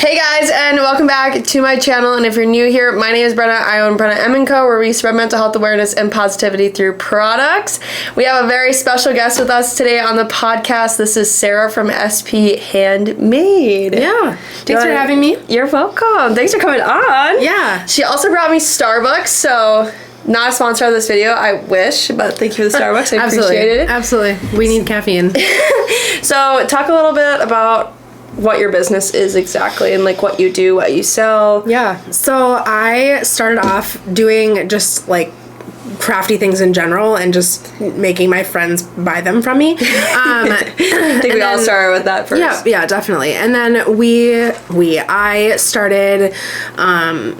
Hey guys, and welcome back to my channel. And if you're new here, my name is Brenna. I own Brenna M Co, where we spread mental health awareness and positivity through products. We have a very special guest with us today on the podcast. This is Sara from SP Handmade. Yeah. Thanks for having me. You're welcome. Thanks for coming on. Yeah. She also brought me Starbucks, so not a sponsor of this video, I wish, but thank you for the Starbucks. I appreciate it. Absolutely. We need caffeine. So talk a little bit about what your business is exactly and like what you do, what you sell. Yeah. So I started off doing just like crafty things in general and just making my friends buy them from me. I think we all started with that first. Yeah, definitely. And then I started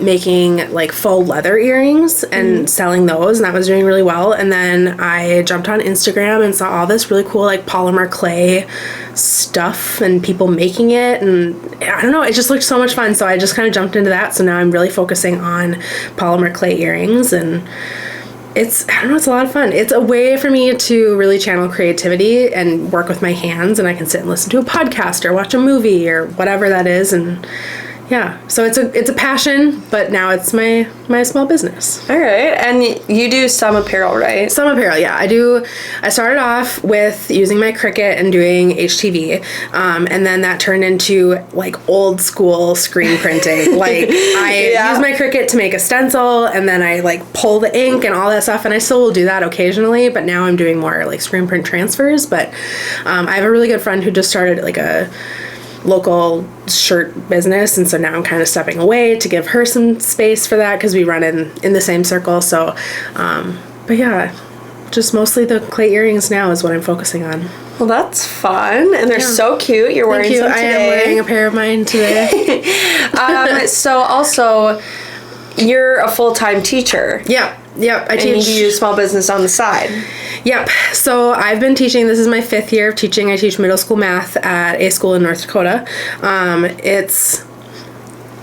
making like faux leather earrings and selling those, and that was doing really well. And then I jumped on Instagram and saw all this really cool like polymer clay stuff and people making it, and I don't know, it just looked so much fun. So I just kind of jumped into that. So now I'm really focusing on polymer clay earrings, and it's a lot of fun. It's a way for me to really channel creativity and work with my hands, and I can sit and listen to a podcast or watch a movie or whatever that is. And yeah, so it's a passion, but now it's my small business. All right. And you do some apparel, right? Some apparel, yeah. I started off with using my Cricut and doing HTV, and then that turned into like old school screen printing. Like I use my Cricut to make a stencil, and then I like pull the ink and all that stuff, and I still will do that occasionally, but now I'm doing more like screen print transfers. But I have a really good friend who just started like a local shirt business, and so now I'm kind of stepping away to give her some space for that because we run in the same circle. So but yeah, just mostly the clay earrings now is what I'm focusing on. Well, that's fun, and they're so cute. You're wearing some today. I am wearing a pair of mine today. So also, you're a full-time teacher. Yep, I teach. And you do small business on the side. Yep. So I've been teaching. This is my 5th year of teaching. I teach middle school math at a school in North Dakota. It's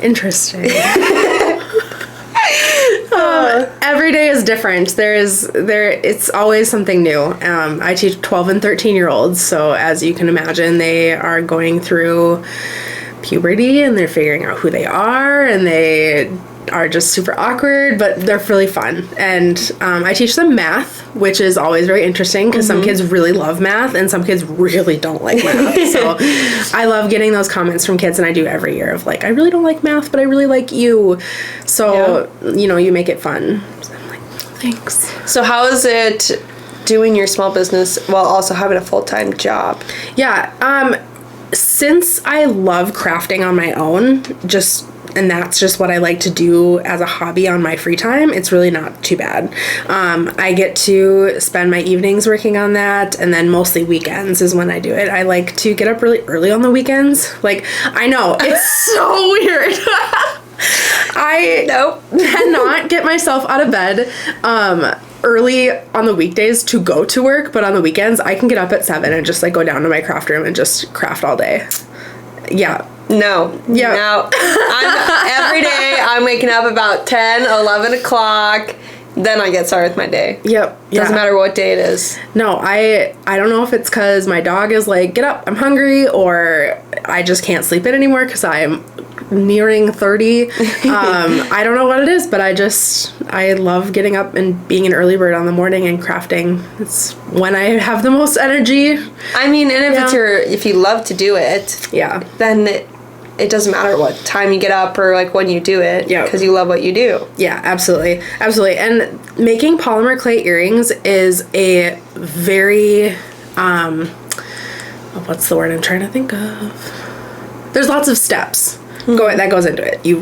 interesting. Every day is different. It's always something new. I teach 12 and 13-year-olds. So as you can imagine, they are going through puberty and they're figuring out who they are, and they are just super awkward, but they're really fun. And I teach them math, which is always very interesting because some kids really love math and some kids really don't like math. So I love getting those comments from kids, and I do every year of like, I really don't like math, but I really like you. So, you make it fun. So I'm like, thanks. So how is it doing your small business while also having a full-time job? Yeah. Since I love crafting on my own, and that's just what I like to do as a hobby on my free time, it's really not too bad. I get to spend my evenings working on that, and then mostly weekends is when I do it. I like to get up really early on the weekends. Like, I know, it's so weird. I cannot get myself out of bed early on the weekdays to go to work, but on the weekends I can get up at 7 and just like go down to my craft room and just craft all day. Yeah. No. Every day I'm waking up about 10, 11 o'clock. Then I get started with my day. Yep. Doesn't matter what day it is. No, I don't know if it's because my dog is like, get up, I'm hungry, or I just can't sleep in anymore because I'm nearing 30. I don't know what it is, but I love getting up and being an early bird on the morning and crafting. It's when I have the most energy. I mean, and if you love to do it, then it doesn't matter what time you get up or like when you do it, because you love what you do. Yeah, absolutely. And making polymer clay earrings is a very what's the word I'm trying to think of? There's lots of steps that goes into it. You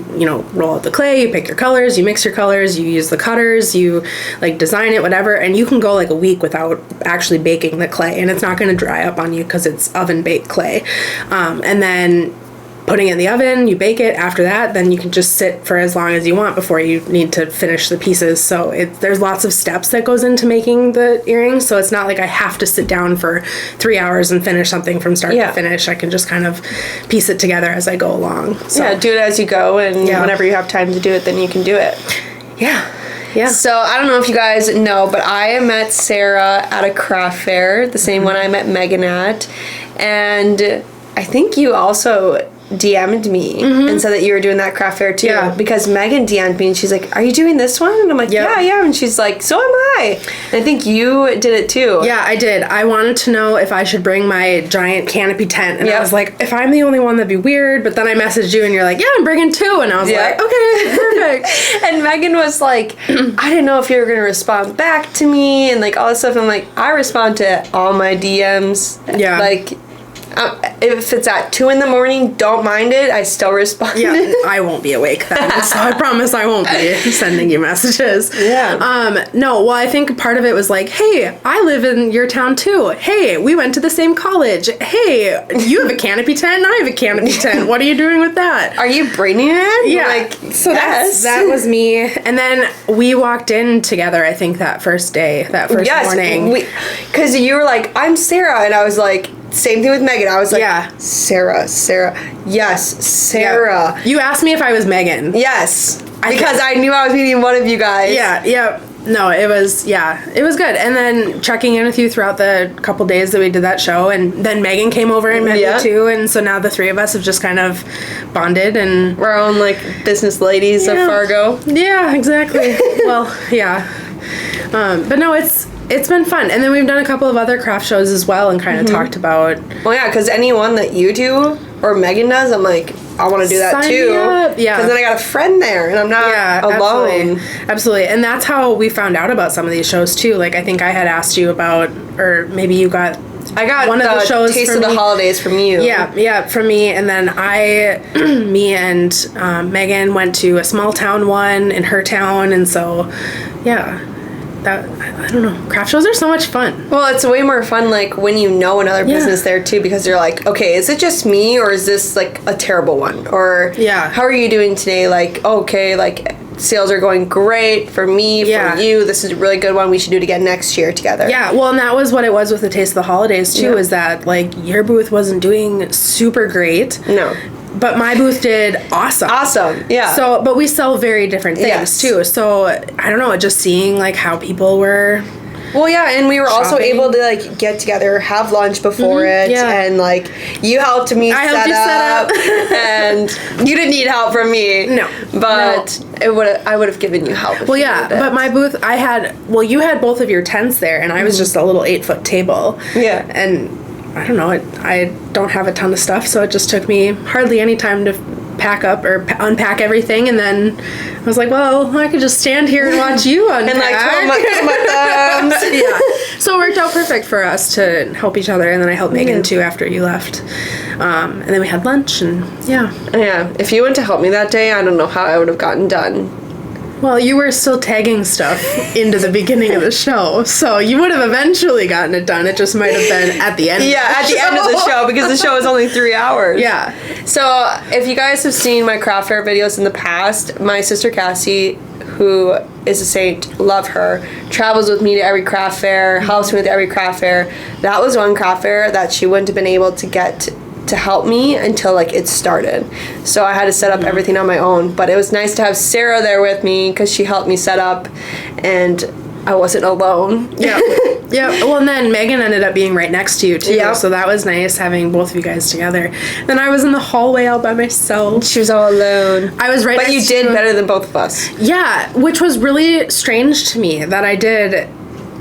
roll out the clay, you pick your colors, you mix your colors, you use the cutters, you like design it, whatever, and you can go like a week without actually baking the clay, and it's not going to dry up on you because it's oven baked clay. And then putting it in the oven, you bake it. After that, then you can just sit for as long as you want before you need to finish the pieces. So there's lots of steps that goes into making the earrings. So it's not like I have to sit down for 3 hours and finish something from start to finish. I can just kind of piece it together as I go along. So, do it as you go, and whenever you have time to do it, then you can do it. Yeah. So I don't know if you guys know, but I met Sara at a craft fair, the same one I met Megan at, and I think you also DM'd me and said that you were doing that craft fair too. Yeah. Because Megan DM'd me and she's like, "Are you doing this one?" And I'm like, "Yeah, I am." And she's like, "So am I." And I think you did it too. Yeah, I did. I wanted to know if I should bring my giant canopy tent. And I was like, if I'm the only one, that'd be weird. But then I messaged you and you're like, yeah, I'm bringing 2. And I was like, okay, perfect. And Megan was like, I didn't know if you were going to respond back to me and like all this stuff. I'm like, I respond to all my DMs. Yeah. Like, if it's at 2 a.m, don't mind it. I still respond. Yeah, I won't be awake then, so I promise I won't be sending you messages. Yeah. No, well, I think part of it was like, hey, I live in your town too. Hey, we went to the same college. Hey, you have a canopy tent, and I have a canopy tent. What are you doing with that? Are you bringing it? Yeah. Like, so that was me. And then we walked in together, I think, that first day, that first morning. Because you were like, I'm Sara. And I was like, same thing with Megan. I was like, Sara. Yes, Sara. Yeah. You asked me if I was Megan. Yes. Because I knew I was meeting one of you guys. Yeah. No, it was good. And then checking in with you throughout the couple days that we did that show. And then Megan came over and met me too. And so now the 3 of us have just kind of bonded and... We're our own, like, business ladies of Fargo. Yeah, exactly. Well, yeah. But no, it's been fun. And then we've done a couple of other craft shows as well and kind of talked about... Well, yeah, because any one that you do or Megan does, I'm like, I want to do that too. Yeah. Because then I got a friend there and I'm not alone. Absolutely. And that's how we found out about some of these shows too. Like, I think I had asked you about, or maybe you got... I got one of the shows Taste of the Holidays from you. Yeah, from me. And then me and Megan went to a small town one in her town. And so, yeah. I don't know. Craft shows are so much fun. Well, it's way more fun, like, when you know another business there, too, because you're like, okay, is it just me, or is this, like, a terrible one? Or, how are you doing today? Like, okay, like, sales are going great for me, for you. This is a really good one. We should do it again next year together. Yeah, well, and that was what it was with the Taste of the Holidays, too, is that, like, your booth wasn't doing super great. No. But my booth did awesome. Yeah. So, but we sell very different things too. So, I don't know, just seeing like how people were. Well, yeah, and we were also able to like get together, have lunch before it, and like you helped me set up, and you didn't need help from me. No, but I would have given you help. Well, yeah, but my booth, you had both of your tents there, and I was just a little 8-foot table. Yeah, and. I don't know, I don't have a ton of stuff, so it just took me hardly any time to pack up or unpack everything, and then I was like, well, I could just stand here and watch you unpack. And like twirl my thumbs. Yeah. So it worked out perfect for us to help each other, and then I helped Megan too after you left. And then we had lunch, and yeah. If you went to help me that day, I don't know how I would have gotten done. Well, you were still tagging stuff into the beginning of the show, so you would have eventually gotten it done. It just might have been at the end. Yeah, at the end of the show, because the show is only 3 hours. Yeah. So if you guys have seen my craft fair videos in the past, my sister Cassie, who is a saint, love her, travels with me to every craft fair, helps me with every craft fair. That was one craft fair that she wouldn't have been able to get to help me until like it started, so I had to set up everything on my own. But it was nice to have Sara there with me because she helped me set up, and I wasn't alone. Yeah. Well, and then Megan ended up being right next to you too. Yep. So that was nice having both of you guys together. Then I was in the hallway all by myself. She was all alone. I was right. But you did better than both of us. Yeah, which was really strange to me that I did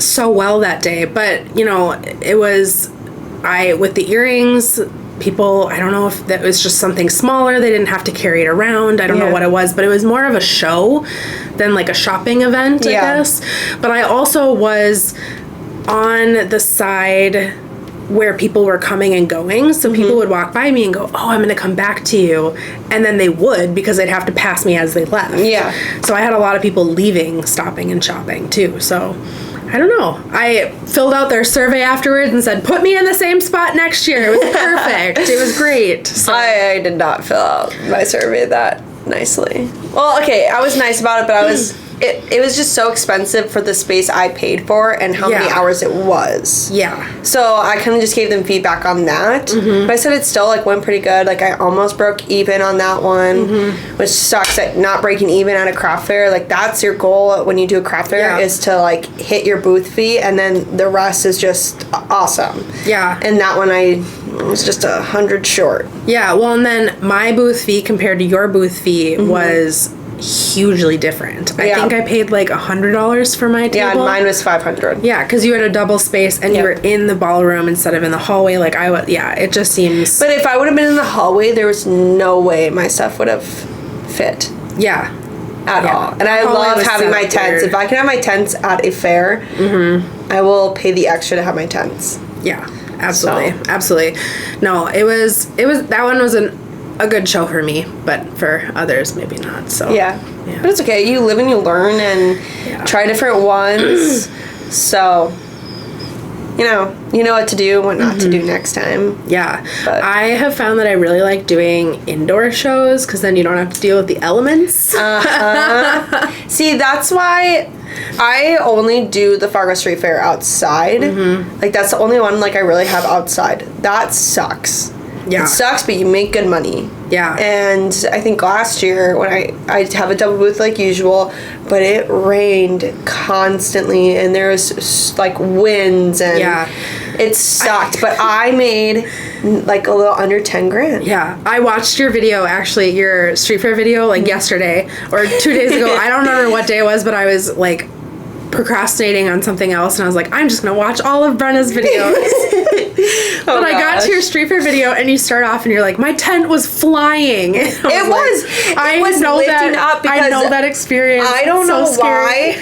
so well that day. But you know, it was with the earrings. People, I don't know if that was just something smaller. They didn't have to carry it around. I don't know what it was, but it was more of a show than like a shopping event, I guess. But I also was on the side where people were coming and going. So people would walk by me and go, oh, I'm going to come back to you. And then they would, because they'd have to pass me as they left. Yeah. So I had a lot of people leaving, stopping and shopping too. So I don't know. I filled out their survey afterwards and said, put me in the same spot next year. It was perfect. It was great. So. I did not fill out my survey that nicely. Well, okay, I was nice about it, but I was... It was just so expensive for the space I paid for and how many hours it was. Yeah. So I kind of just gave them feedback on that. But I said it still like went pretty good. Like I almost broke even on that one, which sucks at not breaking even at a craft fair. Like that's your goal when you do a craft fair is to like hit your booth fee, and then the rest is just awesome. Yeah. And that one I It was just 100 short. Yeah, well, and then my booth fee compared to your booth fee was hugely different. I think I paid like $100 for my table. Yeah, and mine was $500. Yeah, because you had a double space and you were in the ballroom instead of in the hallway. Like I was, it just seems. But if I would have been in the hallway, there was no way my stuff would have fit. Yeah. At all. And I love having my tents. If I can have my tents at a fair, I will pay the extra to have my tents. Yeah, absolutely. So. Absolutely. No, it was that one was a good show for me, but for others maybe not. So yeah. But it's okay. You live and you learn and try different ones. So you know what to do, what not to do next time. Yeah. But I have found that I really like doing indoor shows because then you don't have to deal with the elements. See, that's why I only do the Fargo Street Fair outside. Like that's the only one like I really have outside. That sucks. Yeah. It sucks, but you make good money. Yeah. And I think last year when I have a double booth like usual, but it rained constantly and there was like winds and it sucked. But I made like a little under 10 grand. Yeah. I watched your video, actually, your street fair video like yesterday or 2 days ago. I don't remember what day it was, but I was like procrastinating on something else and I was like, I'm just gonna watch all of Brenna's videos. But I got to your street fair video and you start off and you're like, my tent was flying. I know that experience. I don't know why,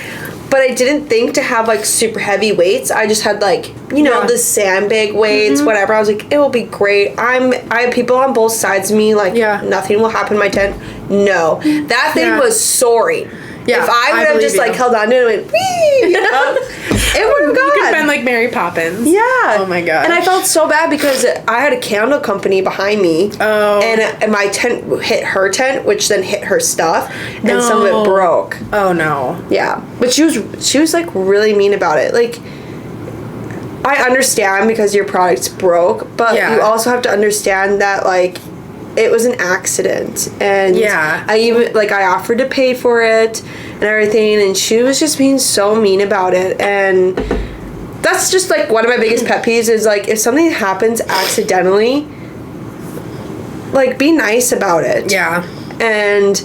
but I didn't think to have like super heavy weights. I just had like, the sandbag weights, whatever. I was like, it will be great. I have people on both sides of me, like nothing will happen to my tent. No. That thing was soaring. Yeah, if I would have just like held on to it and went, wee, it would have gone. You could have been like Mary Poppins. Yeah. Oh my god. And I felt so bad because I had a candle company behind me. Oh. And my tent hit her tent, which then hit her stuff, and some of it broke. Oh no. Yeah, but she was like really mean about it. Like, I understand because your product's broke, but you also have to understand that like it was an accident, and I offered to pay for it and everything, and she was just being so mean about it. And that's just like one of my biggest pet peeves is like if something happens accidentally, like be nice about it. Yeah. And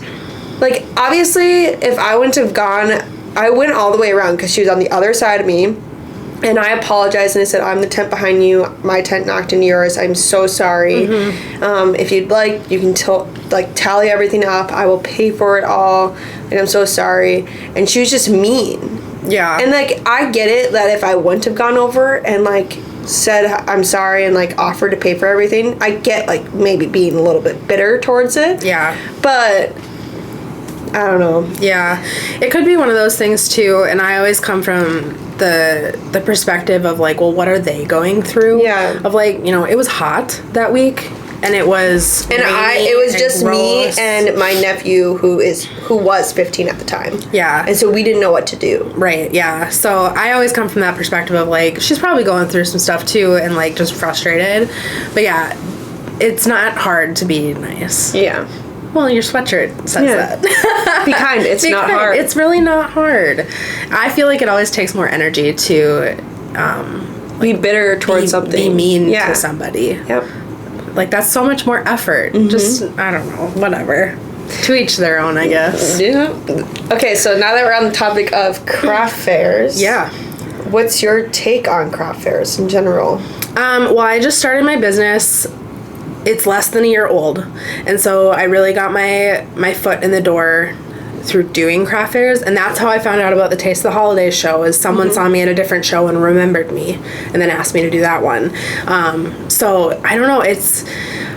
like obviously if I wouldn't have gone, I went all the way around because she was on the other side of me. And I apologized and I said, I'm the tent behind you. My tent knocked into yours. I'm so sorry. If you'd like, you can tally everything up. I will pay for it all. Like, I'm so sorry. And she was just mean. Yeah. And like, I get it that if I wouldn't have gone over and like said I'm sorry and like offered to pay for everything, I get like maybe being a little bit bitter towards it. Yeah. But I don't know. Yeah. It could be one of those things too. And I always come from the perspective of like, well, what are they going through? Yeah. Of like, it was hot that week and it was just gross. Me and my nephew who was 15 at the time. Yeah. And so we didn't know what to do. Right, yeah. So I always come from that perspective of like, she's probably going through some stuff too and like just frustrated. But yeah, it's not hard to be nice. Yeah. Well, your sweatshirt says that. Be kind. It's not hard. It's really not hard. I feel like it always takes more energy to be bitter towards something. Be mean to somebody. Yep. Like, that's so much more effort. Just, I don't know, whatever. To each their own, I guess. Yeah. Okay, so now that we're on the topic of craft fairs. Yeah. What's your take on craft fairs in general? Well, I just started my business. It's less than a year old, and so I really got my foot in the door through doing craft fairs, and that's how I found out about the Taste of the Holidays show. Is someone saw me at a different show and remembered me, and then asked me to do that one. So I don't know.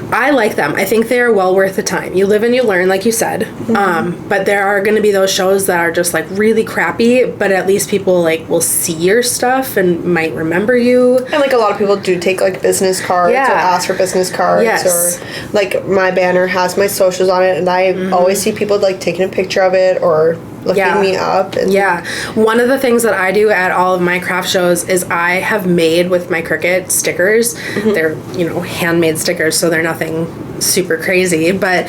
I like them. I think they're well worth the time. You live and you learn, like you said. But there are going to be those shows that are just like really crappy, but at least people like will see your stuff and might remember you. And like a lot of people do take like business cards or ask for business cards. Yes. Or like my banner has my socials on it, and I always see people like taking a picture of it or looking me up. And one of the things that I do at all of my craft shows is I have made with my Cricut stickers. They're handmade stickers, so they're nothing super crazy, but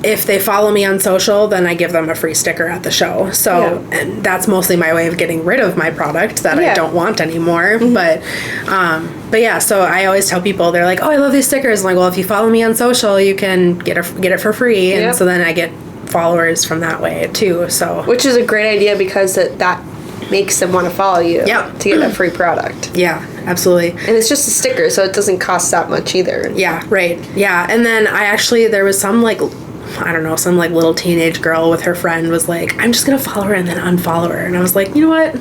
if they follow me on social, then I give them a free sticker at the show. So and that's mostly my way of getting rid of my product that I don't want anymore. But yeah, so I always tell people, they're like, oh, I love these stickers. I'm like, well, if you follow me on social, you can get it for free. And so then I get followers from that way too. So which is a great idea, because that makes them want to follow you to get that free product. Yeah, absolutely. And it's just a sticker, so it doesn't cost that much either. Yeah, right. Yeah, and then there was some some little teenage girl with her friend was like, I'm just gonna follow her and then unfollow her. And I was like, you know what?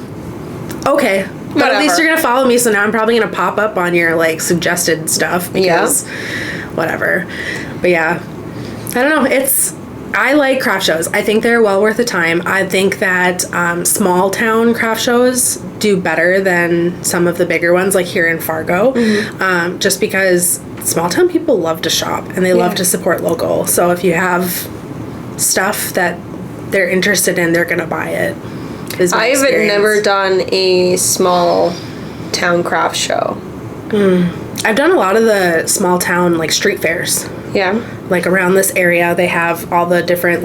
Okay. But at least you're gonna follow me, so now I'm probably gonna pop up on your suggested stuff because whatever. But yeah. I don't know. I like craft shows. I think they're well worth the time. I think that small town craft shows do better than some of the bigger ones, like here in Fargo, just because small town people love to shop and they love to support local. So if you have stuff that they're interested in, they're going to buy it. I've never done a small town craft show. I've done a lot of the small town street fairs. Yeah. Around this area, they have all the different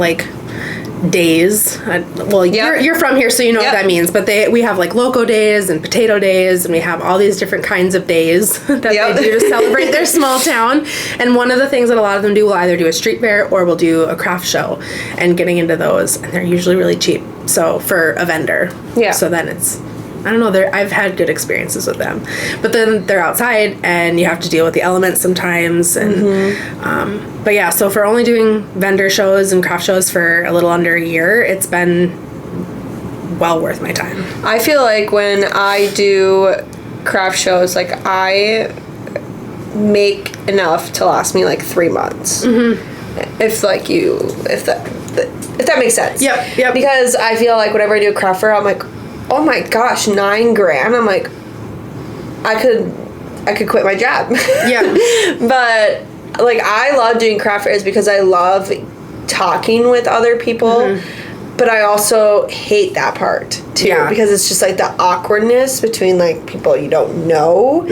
days. You're from here, so you know what that means. But we have loco days and potato days, and we have all these different kinds of days that they do to celebrate their small town. And one of the things that a lot of them do will either do a street fair or will do a craft show. And getting into those, and they're usually really cheap. So for a vendor, so then it's. I don't know, I've had good experiences with them. But then they're outside and you have to deal with the elements sometimes. And but yeah, so for only doing vendor shows and craft shows for a little under a year, it's been well worth my time. I feel like when I do craft shows, I make enough to last me 3 months. If that makes sense. Yep. Because I feel like whenever I do a craft fair, I'm like, oh my gosh, $9,000. I'm like, I could quit my job. Yeah. But I love doing craft fairs because I love talking with other people. But I also hate that part too. Yeah. Because it's just the awkwardness between people you don't know.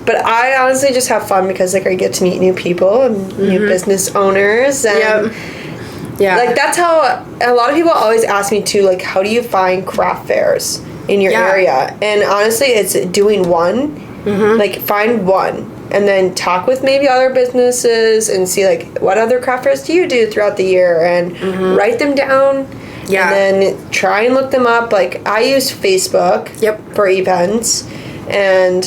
But I honestly just have fun because I get to meet new people and new business owners and yeah. That's how a lot of people always ask me too, how do you find craft fairs in your area? And honestly, it's doing one. Find one and then talk with maybe other businesses and see what other craft fairs do you do throughout the year and write them down. Yeah. And then try and look them up. I use Facebook for events, and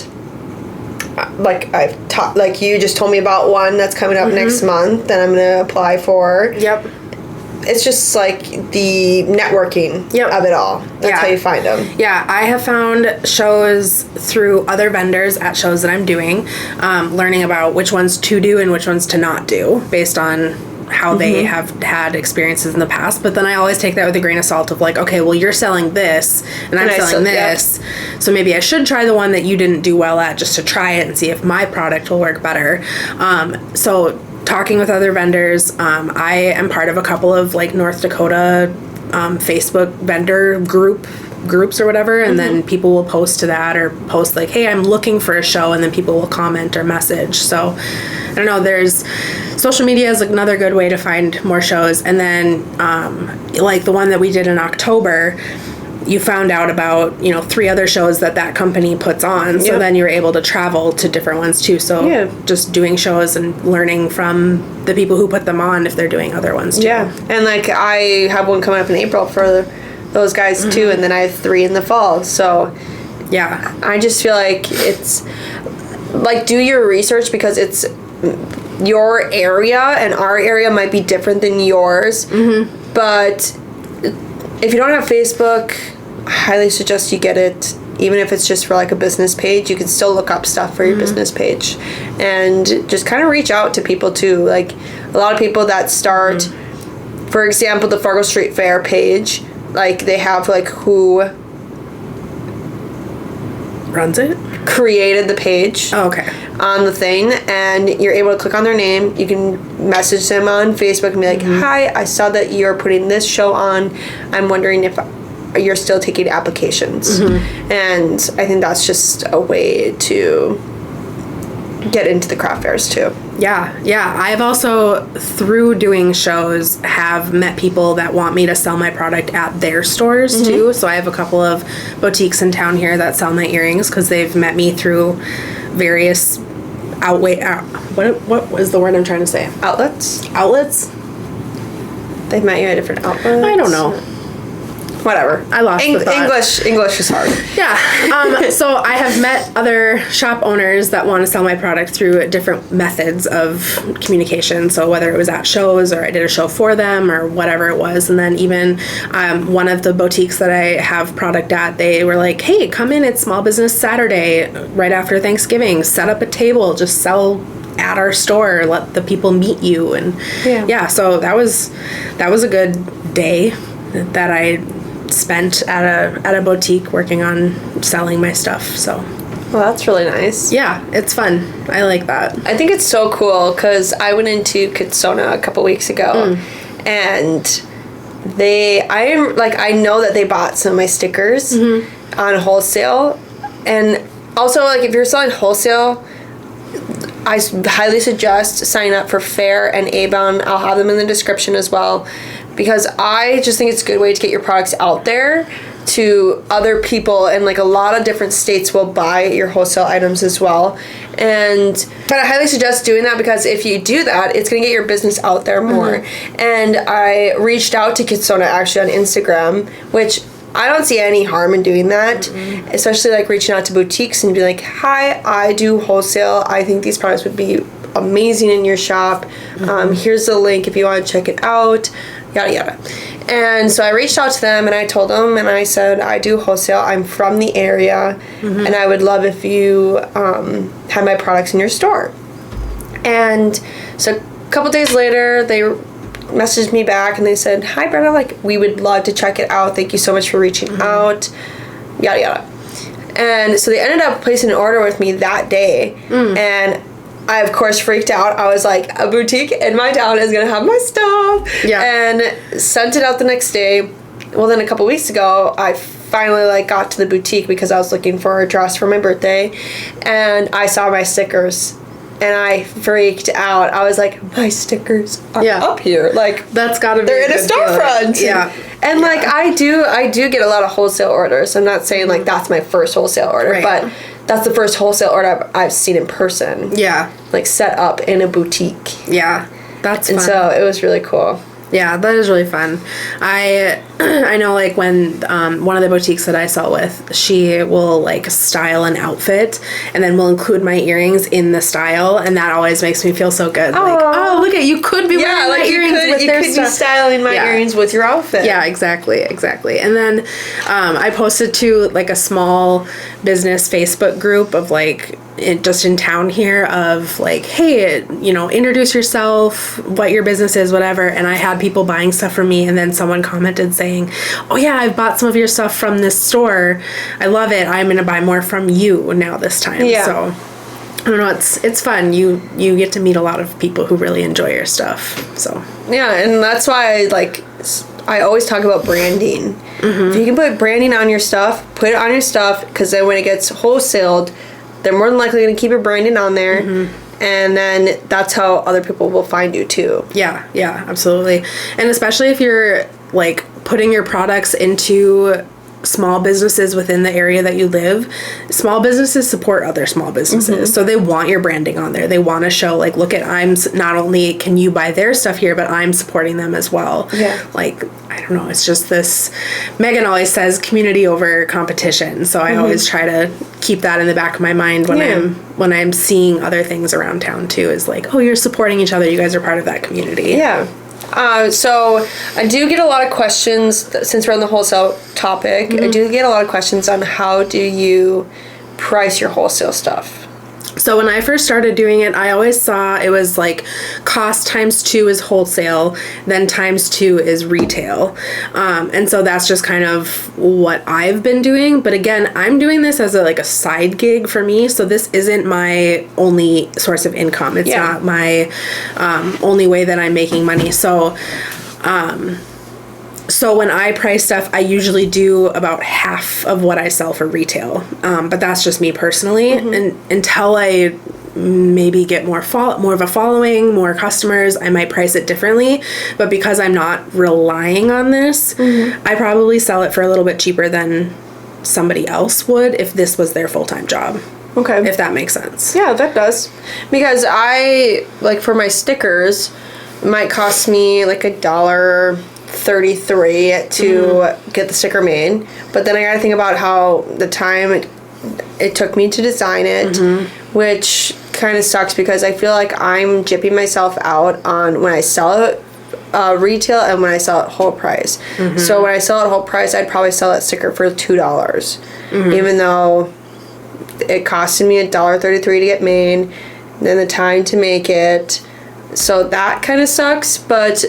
I've taught you just told me about one that's coming up next month that I'm gonna apply for. Yep. It's just the networking of it all. That's how you find them. Yeah, I have found shows through other vendors at shows that I'm doing, learning about which ones to do and which ones to not do based on how they have had experiences in the past. But then I always take that with a grain of salt of okay, well, you're selling this and I'm selling this. So maybe I should try the one that you didn't do well at just to try it and see if my product will work better. So talking with other vendors, I am part of a couple of North Dakota Facebook vendor groups or whatever, and then people will post to that or post hey, I'm looking for a show, and then people will comment or message. So I don't know, there's social media is another good way to find more shows. And then the one that we did in October, you found out about 3 other shows that company puts on, so then you're able to travel to different ones too. So just doing shows and learning from the people who put them on if they're doing other ones too. And I have one coming up in April for those guys too, and then I have 3 in the fall. So I just feel it's do your research, because it's your area and our area might be different than yours. But if you don't have Facebook, I highly suggest you get it. Even if it's just for a business page, you can still look up stuff for your business page, and just kind of reach out to people too. A lot of people that start, for example, the Fargo Street Fair page, they have who runs it, created the page. Oh, okay. On the thing, and you're able to click on their name. You can message them on Facebook and be hi, I saw that you're putting this show on. I'm wondering if you're still taking applications. And I think that's just a way to get into the craft fairs too. Yeah. I've also, through doing shows, have met people that want me to sell my product at their stores too. So I have a couple of boutiques in town here that sell my earrings because they've met me through various what was the word I'm trying to say? Outlets? They've met you at different outlets? I don't know. Whatever. I lost the thought. English is hard. Yeah. So I have met other shop owners that want to sell my product through different methods of communication. So whether it was at shows or I did a show for them or whatever it was. And then even one of the boutiques that I have product at, they were like, hey, come in. It's Small Business Saturday right after Thanksgiving. Set up a table. Just sell at our store. Let the people meet you. And so that was a good day that I spent at a boutique working on selling my stuff. So well, that's really nice. Yeah, it's fun. I like that. I think it's so cool because I went into xoxo a couple weeks ago and I know that they bought some of my stickers on wholesale. And also, like, if you're selling wholesale, I highly suggest signing up for Fair and A-Bound. I'll have them in the description as well, because I just think it's a good way to get your products out there to other people, and like a lot of different states will buy your wholesale items as well. But I highly suggest doing that, because if you do that, it's going to get your business out there more. And I reached out to xoxo actually on Instagram, which I don't see any harm in doing that, especially like reaching out to boutiques and be like, hi, I do wholesale. I think these products would be amazing in your shop. Here's the link if you want to check it out, yada yada. And so I reached out to them and I told them, and I said, I do wholesale. I'm from the area and I would love if you had my products in your store. And so a couple days later, they messaged me back and they said, hi Brenna, like, we would love to check it out. Thank you so much for reaching out, yada yada. And so they ended up placing an order with me that day. And I, of course, freaked out. I was like, a boutique in my town is going to have my stuff. Yeah. And sent it out the next day. Well, then a couple weeks ago, I finally like got to the boutique because I was looking for a dress for my birthday. And I saw my stickers. And I freaked out. I was like, my stickers are up here. Like, that's gotta be they're in a storefront. Yeah. And like I do get a lot of wholesale orders. I'm not saying like that's my first wholesale order, but that's the first wholesale order I've seen in person. Yeah. Like set up in a boutique. Yeah. That's fun. And so it was really cool. Yeah, that is really fun. I know, like, when one of the boutiques that I sell with, she will like style an outfit and then will include my earrings in the style, and that always makes me feel so good. Like, oh, look at you could be wearing my earrings with their stuff. You could be styling my earrings with your outfit. Yeah, exactly. And then I posted to like a small business Facebook group of like just in town here of like, hey, you know, introduce yourself, what your business is, whatever. And I had people buying stuff from me, and then someone commented saying, oh yeah, I've bought some of your stuff from this store. I love it. I'm going to buy more from you now this time. Yeah. So I don't know, it's fun. You get to meet a lot of people who really enjoy your stuff. So yeah, and that's why I always talk about branding. If you can put branding on your stuff, put it on your stuff, because then when it gets wholesaled, they're more than likely going to keep your branding on there. And then that's how other people will find you too. Yeah, absolutely. And especially if you're like putting your products into small businesses within the area that you live, small businesses support other small businesses. So they want your branding on there. They want to show like, look at, not only can you buy their stuff here, but I'm supporting them as well. Yeah. Like, I don't know, it's just this, Megan always says community over competition. So I always try to keep that in the back of my mind when I'm seeing other things around town too, is like, oh, you're supporting each other. You guys are part of that community. Yeah. So I do get a lot of questions, since we're on the wholesale topic, I do get a lot of questions on how do you price your wholesale stuff. So when I first started doing it, I always saw it was like cost times 2 is wholesale, then times 2 is retail. And so that's just kind of what I've been doing. But again, I'm doing this as a side gig for me. So this isn't my only source of income. It's not my only way that I'm making money. So when I price stuff, I usually do about half of what I sell for retail. But that's just me personally. And until I maybe get more of a following, more customers, I might price it differently. But because I'm not relying on this, I probably sell it for a little bit cheaper than somebody else would if this was their full-time job. Okay. If that makes sense. Yeah, that does. Because I, like, for my stickers, it might cost me like $1.33 to get the sticker made. But then I gotta think about how the time it took me to design it, which kind of sucks because I feel like I'm gypping myself out on when I sell it retail and when I sell it whole price. So when I sell it whole price, I'd probably sell that sticker for $2, even though it costed me $1.33 to get made, then the time to make it. So that kind of sucks, but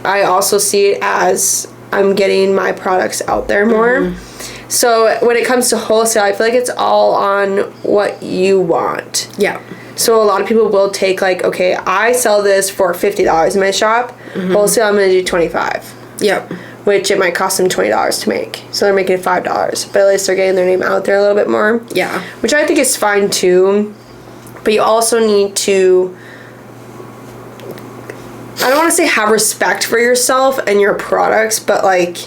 I also see it as I'm getting my products out there more. So when it comes to wholesale, I feel like it's all on what you want. Yeah. So a lot of people will take like, okay, I sell this for $50 in my shop. Wholesale, I'm going to do $25. Yep. Which it might cost them $20 to make. So they're making it $5. But at least they're getting their name out there a little bit more. Yeah. Which I think is fine too. But you also need to, I don't want to say have respect for yourself and your products, but like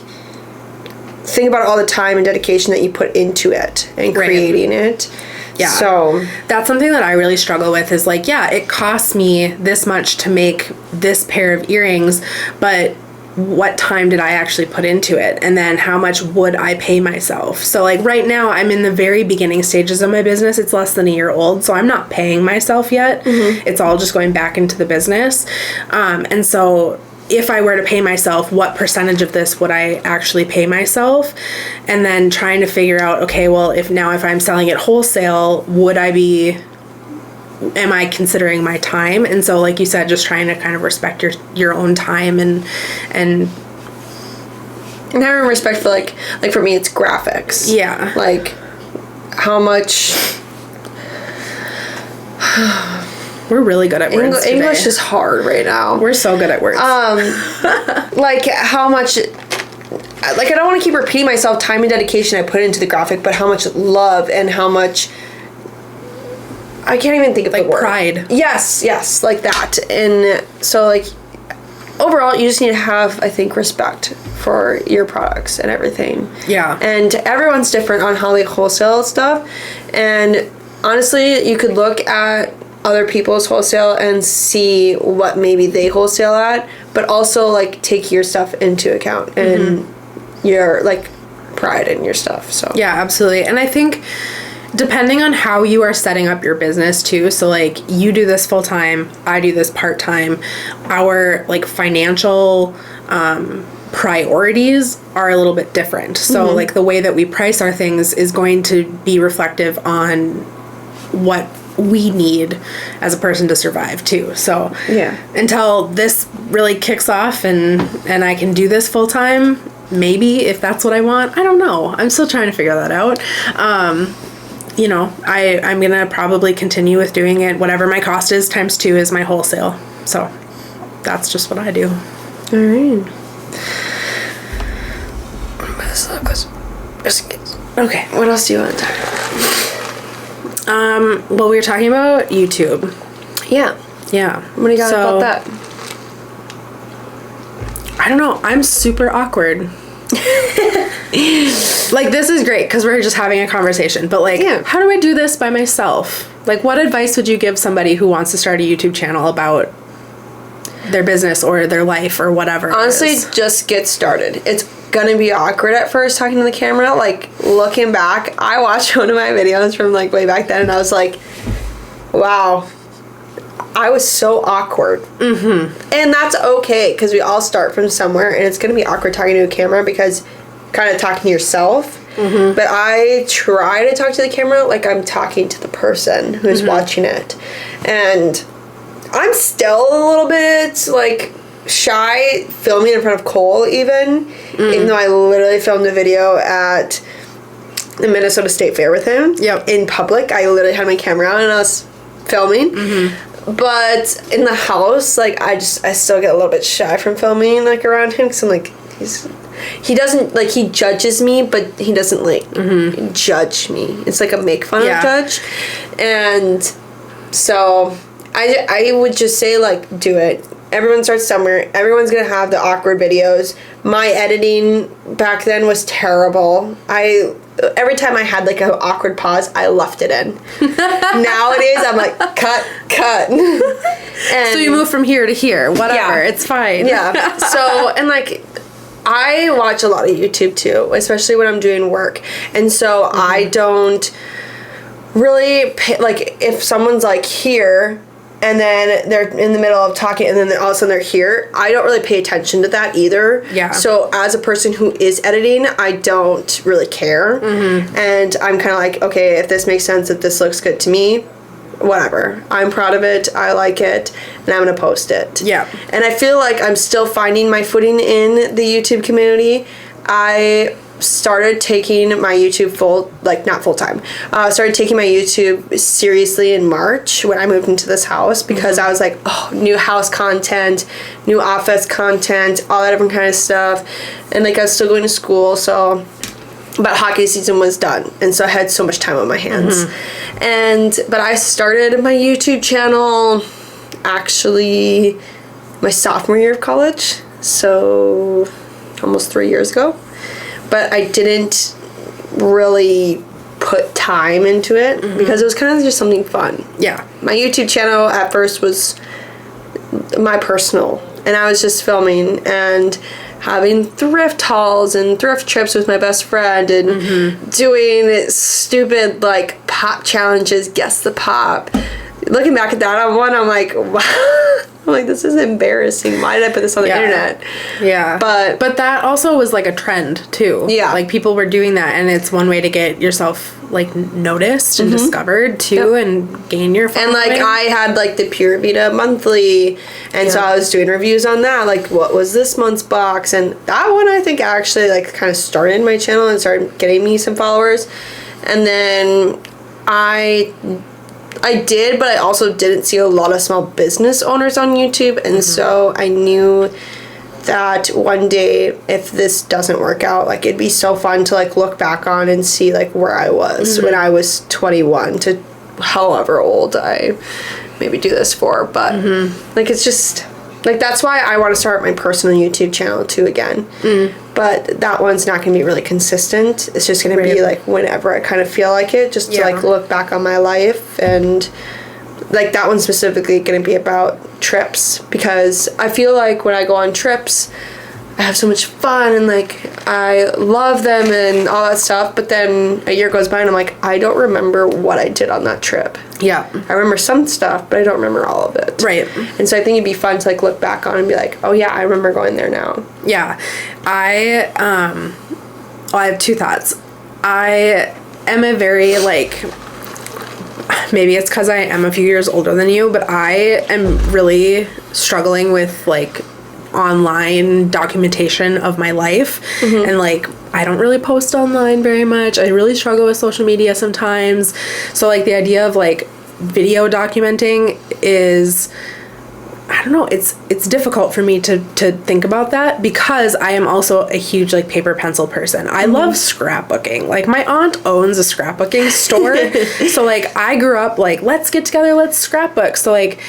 think about all the time and dedication that you put into it and creating it. Yeah. So that's something that I really struggle with is like, yeah, it costs me this much to make this pair of earrings, but what time did I actually put into it? And then how much would I pay myself? So like right now I'm in the very beginning stages of my business. It's less than a year old, so I'm not paying myself yet. It's all just going back into the business. And so if I were to pay myself, what percentage of this would I actually pay myself? And then trying to figure out, okay, well, if I'm selling it wholesale, am I considering my time? And so, like you said, just trying to kind of respect your own time and having respect for like for me, it's graphics. Yeah. Like how much. We're really good at words today. English is hard right now. We're so good at words. Like how much, like I don't want to keep repeating myself, time and dedication I put into the graphic, but how much love and how much, I can't even think of the word. Pride. Yes, like that. And so like overall you just need to have, I think, respect for your products and everything. Yeah. And everyone's different on how they wholesale stuff. And honestly, you could look at other people's wholesale and see what maybe they wholesale at, but also like take your stuff into account and your like pride in your stuff. So yeah, absolutely. And I think depending on how you are setting up your business too, so like you do this full time, I do this part time, our like financial priorities are a little bit different. So like the way that we price our things is going to be reflective on what we need as a person to survive too. So yeah, until this really kicks off and I can do this full time, maybe if that's what I want, I don't know. I'm still trying to figure that out. You know, I'm gonna probably continue with doing it. Whatever my cost is times 2 is my wholesale. So that's just what I do. All right. Okay, what else do you want to talk about? Well, we were talking about YouTube. Yeah. What do you got about that? I don't know. I'm super awkward. Like, this is great because we're just having a conversation. But, like, how do I do this by myself? Like, what advice would you give somebody who wants to start a YouTube channel about their business or their life or whatever? Honestly, just get started. It's gonna be awkward at first talking to the camera. Like, looking back, I watched one of my videos from like way back then and I was like, wow, I was so awkward. And that's okay because we all start from somewhere and it's gonna be awkward talking to a camera because kind of talking to yourself. But I try to talk to the camera like I'm talking to the person who's watching it. And I'm still a little bit like shy filming in front of Cole even though I literally filmed a video at the Minnesota State Fair with him in public. I literally had my camera on and I was filming. But in the house, like I still get a little bit shy from filming like around him because I'm like he doesn't like, he judges me but he doesn't like judge me. It's like a make fun of judge. And So I would just say, like, do it. Everyone starts somewhere. Everyone's going to have the awkward videos. My editing back then was terrible. Every time I had, like, an awkward pause, I left it in. Nowadays, I'm like, cut. And so you move from here to here. Whatever. It's fine. Yeah. So, and, like, I watch a lot of YouTube, too, especially when I'm doing work. And so I don't really pay, like, if someone's, like, here... and then they're in the middle of talking, and then all of a sudden they're here. I don't really pay attention to that either. Yeah. So as a person who is editing, I don't really care. Mm-hmm. And I'm kind of like, okay, if this makes sense, if this looks good to me, whatever. I'm proud of it. I like it. And I'm going to post it. Yeah. And I feel like I'm still finding my footing in the YouTube community. I started taking my YouTube not full-time. Started taking my YouTube seriously in March when I moved into this house, because I was like, oh, new house content, new office content, all that different kind of stuff. And, like, I was still going to school, so... but hockey season was done, and so I had so much time on my hands. But I started my YouTube channel actually my sophomore year of college, so almost 3 years ago. But I didn't really put time into it because it was kind of just something fun. Yeah. My YouTube channel at first was my personal, and I was just filming and having thrift hauls and thrift trips with my best friend and doing stupid, like, pop challenges, guess the pop. Looking back at that on one, I'm like, wow. I'm like, this is embarrassing. Why did I put this on the internet? Yeah. But that also was, like, a trend, too. Yeah. Like, people were doing that, and it's one way to get yourself, like, noticed and discovered, too, and gain your following. And, like, I had, like, the Pure Vita monthly, and so I was doing reviews on that, like, what was this month's box, and that one, I think, actually, like, kind of started my channel and started getting me some followers. And then I did, but I also didn't see a lot of small business owners on YouTube, and so I knew that one day, if this doesn't work out, like, it'd be so fun to, like, look back on and see, like, where I was when I was 21 to however old I maybe do this for, but, like, it's just, like, that's why I want to start my personal YouTube channel, too, again. But that one's not going to be really consistent. It's just going to be, like, whenever I kind of feel like it, just to, like, look back on my life. And, like, that one's specifically going to be about trips, because I feel like when I go on trips, I have so much fun and, like, I love them and all that stuff. But then a year goes by and I'm like, I don't remember what I did on that trip. Yeah. I remember some stuff, but I don't remember all of it. Right. And so I think it'd be fun to, like, look back on and be like, oh, yeah, I remember going there now. Yeah. I have two thoughts. I am a very, like, maybe it's because I am a few years older than you, but I am really struggling with, like, online documentation of my life. And, like, I don't really post online very much. I really struggle with social media sometimes. So, like, the idea of, like, video documenting is, I don't know, it's difficult for me to think about that, because I am also a huge, like, paper pencil person. I love scrapbooking. Like, my aunt owns a scrapbooking store. So, like, I grew up, like, let's get together, let's scrapbook. So, like,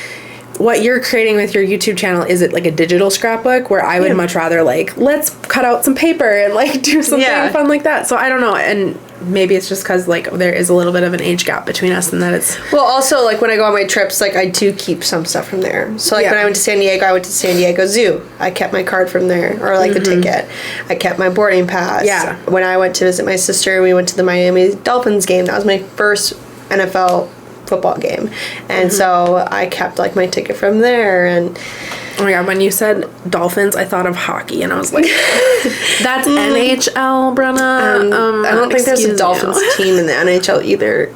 what you're creating with your YouTube channel, is it like a digital scrapbook, where I would much rather, like, let's cut out some paper and, like, do something fun like that. So I don't know, and maybe it's just because, like, there is a little bit of an age gap between us, and that it's... Well, also, like, when I go on my trips, like, I do keep some stuff from there. So, like, when I went to San Diego, I went to San Diego Zoo. I kept my card from there, or, like, the ticket. I kept my boarding pass. Yeah. When I went to visit my sister, we went to the Miami Dolphins game. That was my first NFL football game, and so I kept, like, my ticket from there. And oh my god, when you said Dolphins, I thought of hockey, and I was like, that's NHL, Brenna. I don't think there's a Dolphins team in the NHL either.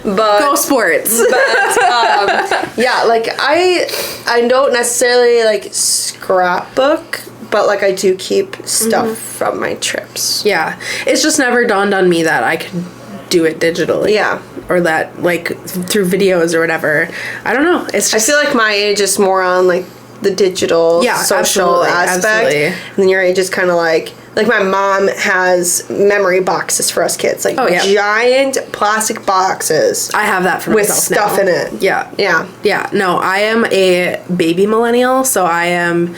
But go sports. But yeah, like, I don't necessarily, like, scrapbook, but, like, I do keep stuff from my trips. Yeah, it's just never dawned on me that I could do it digitally. Yeah. Or that, like, through videos or whatever. I don't know. It's just... I feel like my age is more on, like, the digital social absolutely, aspect. absolutely. And then your age is kind of like my mom has memory boxes for us kids, like giant plastic boxes. I have that for with myself stuff now. in it. Yeah. No, I am a baby millennial, so I am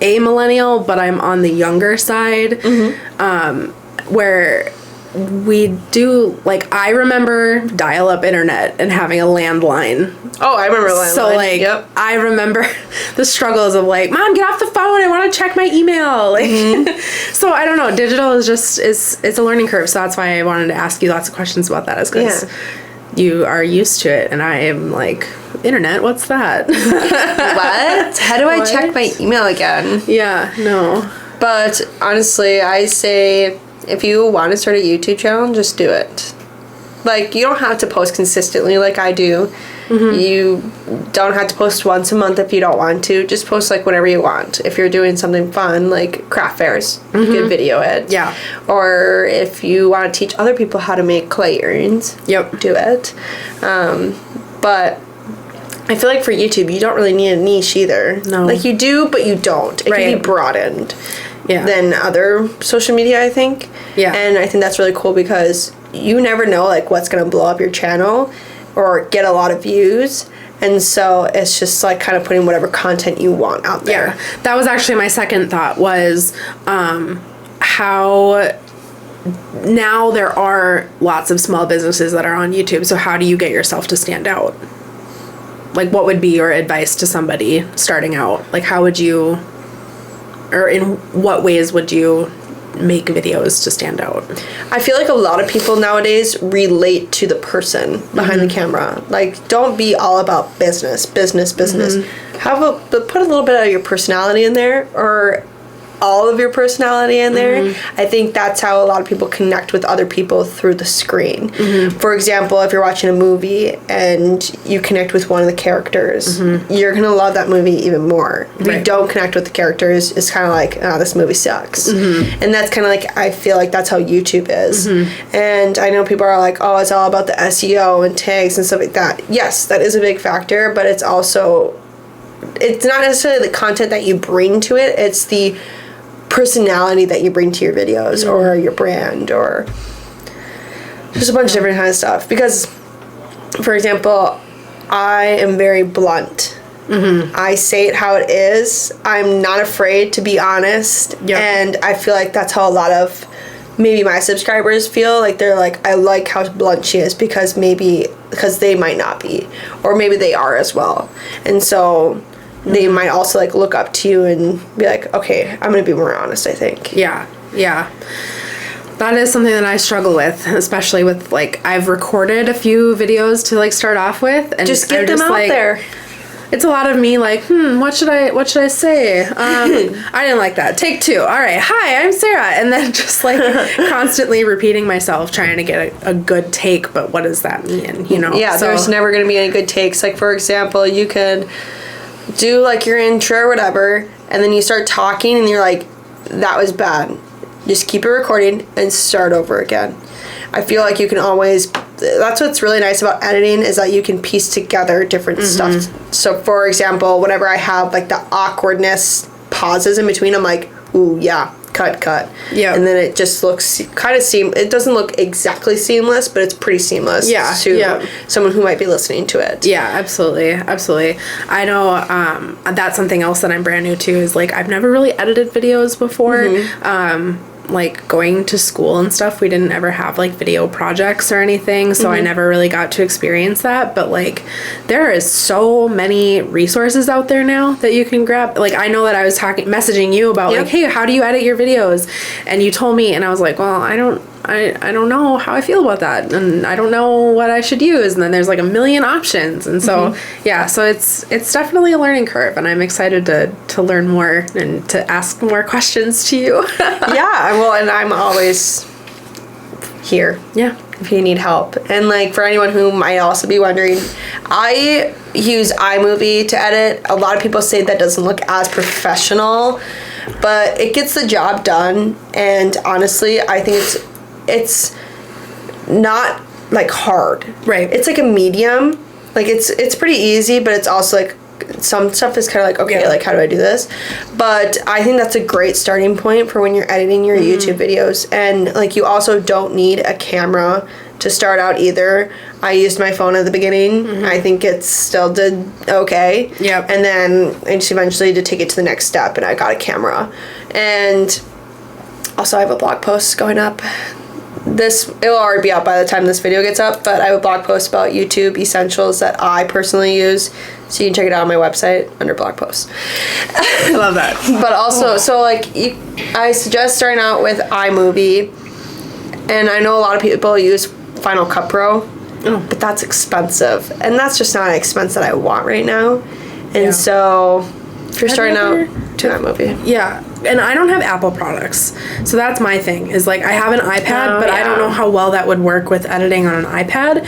a millennial, but I'm on the younger side, where we do, like, I remember dial-up internet and having a landline. Oh, I remember landline. So, like, I remember the struggles of, like, Mom, get off the phone, I want to check my email. Like, so I don't know, digital is just, it's a learning curve, so that's why I wanted to ask you lots of questions about that, is because you are used to it, and I am like, internet, what's that? What? How do I check my email again? Yeah, no. But honestly, I say, if you want to start a YouTube channel, just do it. Like, you don't have to post consistently like I do. You don't have to post once a month if you don't want to. Just post, like, whenever you want. If you're doing something fun, like craft fairs, you can video it. Yeah. Or if you want to teach other people how to make clay earrings, do it. But I feel like for YouTube, you don't really need a niche either. No. Like, you do, but you don't. It can be broadened. Yeah. Than other social media, I think. Yeah. And I think that's really cool because you never know, like, what's going to blow up your channel or get a lot of views. And so it's just, like, kind of putting whatever content you want out there. Yeah. That was actually my second thought was how now there are lots of small businesses that are on YouTube. So how do you get yourself to stand out? Like, what would be your advice to somebody starting out? Like, how would you... or in what ways would you make videos to stand out? I feel like a lot of people nowadays relate to the person behind the camera. Like, don't be all about business. Put a little bit of your personality in there, or all of your personality in there. I think that's how a lot of people connect with other people, through the screen. For example, if you're watching a movie and you connect with one of the characters, you're gonna love that movie even more. If you don't connect with the characters, it's kind of like, oh, this movie sucks. And that's kind of like, I feel like that's how YouTube is. And I know people are like, oh, it's all about the SEO and tags and stuff like that. Yes, that is a big factor, but it's also, it's not necessarily the content that you bring to it, it's the personality that you bring to your videos or your brand, or just a bunch of different kind of stuff. Because, for example, I am very blunt. I say it how it is. I'm not afraid to be honest. And I feel like that's how a lot of maybe my subscribers feel. Like, they're like, I like how blunt she is, because they might not be, or maybe they are as well. And so they might also, like, look up to you and be like, okay, I'm gonna be more honest, I think. Yeah. That is something that I struggle with, especially with, like, I've recorded a few videos to, like, start off with, and just get them out there. It's a lot of me, like, what should I say? I didn't like that. Take 2. All right. Hi, I'm Sara. And then just, like, constantly repeating myself, trying to get a good take, but what does that mean, you know? Yeah, so there's never going to be any good takes. Like, for example, you could do, like, your intro or whatever, and then you start talking, and you're like, that was bad. Just keep it recording and start over again. I feel like you can always... That's what's really nice about editing, is that you can piece together different stuff. So, for example, whenever I have, like, the awkwardness pauses in between, I'm like, ooh, yeah, cut. Yeah. And then it just looks kind of it doesn't look exactly seamless, but it's pretty seamless to someone who might be listening to it. Yeah, absolutely. I know that's something else that I'm brand new to, is, like, I've never really edited videos before. Like, going to school and stuff, we didn't ever have, like, video projects or anything, so I never really got to experience that. But, like, there is so many resources out there now that you can grab. Like, I know that I was messaging you about, like, hey, how do you edit your videos? And you told me, and I was like, well, I don't know how I feel about that, and I don't know what I should use. And then there's, like, a million options, and so so it's definitely a learning curve, and I'm excited to learn more and to ask more questions to you. Yeah, well, and I'm always here. Yeah, if you need help. And, like, for anyone who might also be wondering, I use iMovie to edit. A lot of people say that doesn't look as professional, but it gets the job done. And honestly, I think it's not, like, hard. Right. It's like a medium. Like, it's pretty easy, but it's also, like, some stuff is kind of like, okay, like, how do I do this? But I think that's a great starting point for when you're editing your YouTube videos. And, like, you also don't need a camera to start out either. I used my phone at the beginning. I think it still did okay. Yep. And then I just eventually did take it to the next step, and I got a camera. And also I have a blog post going up. It'll already be out by the time this video gets up, but I have a blog post about YouTube essentials that I personally use, so you can check it out on my website under blog posts. I love that. But also, so like, I suggest starting out with iMovie, and I know a lot of people use Final Cut Pro, but that's expensive, and that's just not an expense that I want right now. And so if you're starting out, do iMovie. Yeah. And I don't have Apple products. So that's my thing, is like, I have an iPad, but I don't know how well that would work with editing on an iPad.